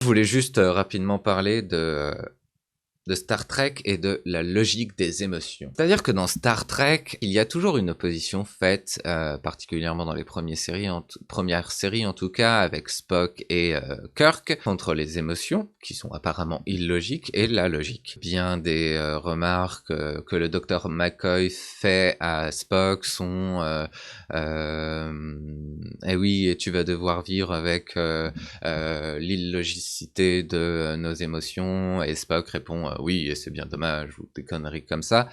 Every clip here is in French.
Je voulais juste rapidement parler de Star Trek et de la logique des émotions. C'est-à-dire que dans Star Trek, il y a toujours une opposition faite, particulièrement dans les premières séries en tout cas, avec Spock et Kirk, contre les émotions, qui sont apparemment illogiques, et la logique. Bien des remarques que le docteur McCoy fait à Spock sont eh oui, et tu vas devoir vivre avec l'illogicité de nos émotions, et Spock répond oui, et c'est bien dommage, ou des conneries comme ça.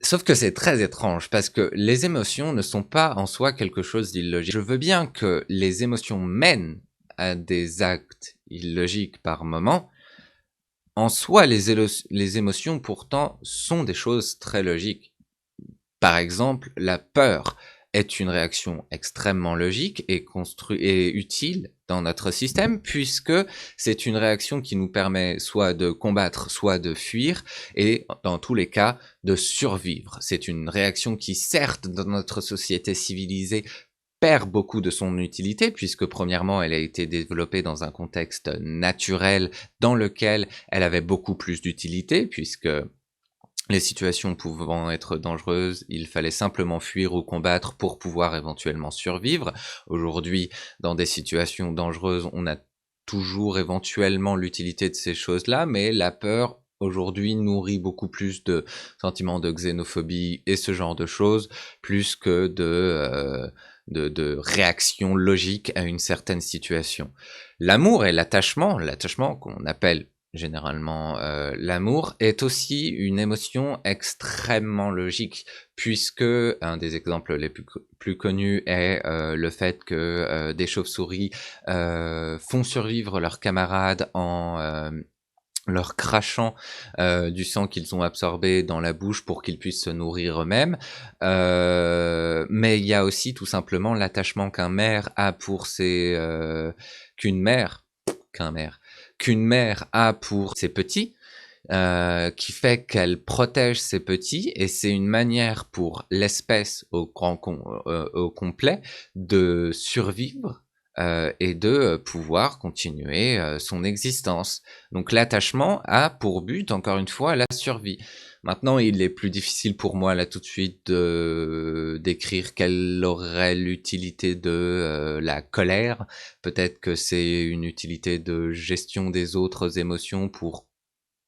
Sauf que c'est très étrange, parce que les émotions ne sont pas en soi quelque chose d'illogique. Je veux bien que les émotions mènent à des actes illogiques par moment. En soi, les émotions pourtant sont des choses très logiques. Par exemple, la peur est une réaction extrêmement logique et utile dans notre système, puisque c'est une réaction qui nous permet soit de combattre, soit de fuir, et dans tous les cas, de survivre. C'est une réaction qui, certes, dans notre société civilisée, perd beaucoup de son utilité, puisque premièrement, elle a été développée dans un contexte naturel dans lequel elle avait beaucoup plus d'utilité, puisque les situations pouvant être dangereuses, il fallait simplement fuir ou combattre pour pouvoir éventuellement survivre. Aujourd'hui, dans des situations dangereuses, on a toujours éventuellement l'utilité de ces choses-là, mais la peur aujourd'hui nourrit beaucoup plus de sentiments de xénophobie et ce genre de choses, plus que de réactions logiques à une certaine situation. L'amour et l'attachement qu'on appelle généralement, l'amour est aussi une émotion extrêmement logique, puisque un des exemples les plus connus est le fait que des chauves-souris font survivre leurs camarades en leur crachant du sang qu'ils ont absorbé dans la bouche pour qu'ils puissent se nourrir eux-mêmes. Mais il y a aussi tout simplement l'attachement qu'un maire a pour ses... qu'une mère a pour ses petits, qui fait qu'elle protège ses petits, et c'est une manière pour l'espèce au complet de survivre et de pouvoir continuer son existence. Donc l'attachement a pour but, encore une fois, la survie. Maintenant, il est plus difficile pour moi là tout de suite de décrire quelle aurait l'utilité de la colère. Peut-être que c'est une utilité de gestion des autres émotions pour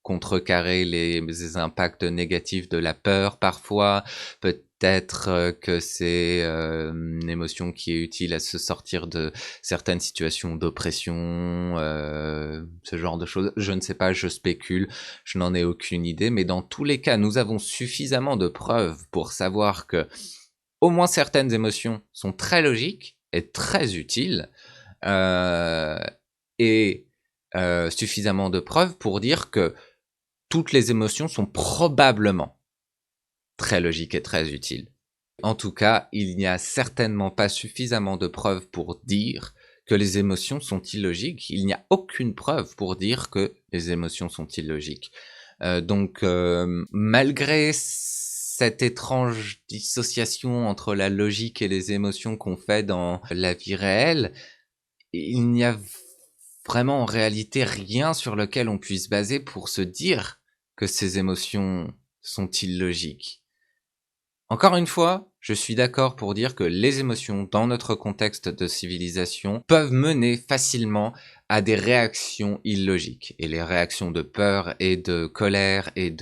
contrecarrer les impacts négatifs de la peur parfois. Peut-être que c'est une émotion qui est utile à se sortir de certaines situations d'oppression, ce genre de choses. Je ne sais pas, je spécule, je n'en ai aucune idée, mais dans tous les cas, nous avons suffisamment de preuves pour savoir que au moins certaines émotions sont très logiques et très utiles, euh, et suffisamment de preuves pour dire que toutes les émotions sont probablement très logiques et très utiles. En tout cas, il n'y a certainement pas suffisamment de preuves pour dire que les émotions sont illogiques. Il n'y a aucune preuve pour dire que les émotions sont illogiques. Donc, malgré cette étrange dissociation entre la logique et les émotions qu'on fait dans la vie réelle, il n'y a vraiment en réalité rien sur lequel on puisse baser pour se dire que ces émotions sont illogiques. Encore une fois, je suis d'accord pour dire que les émotions, dans notre contexte de civilisation, peuvent mener facilement à des réactions illogiques. Et les réactions de peur et de colère et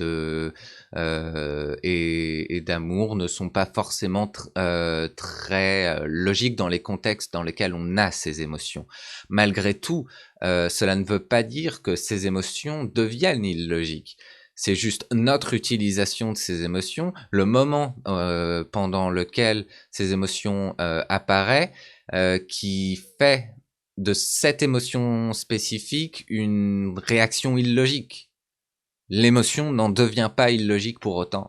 et d'amour ne sont pas forcément très logiques dans les contextes dans lesquels on a ces émotions. Malgré tout, cela ne veut pas dire que ces émotions deviennent illogiques. C'est juste notre utilisation de ces émotions, le moment pendant lequel ces émotions apparaissent, qui fait de cette émotion spécifique une réaction illogique. L'émotion n'en devient pas illogique pour autant.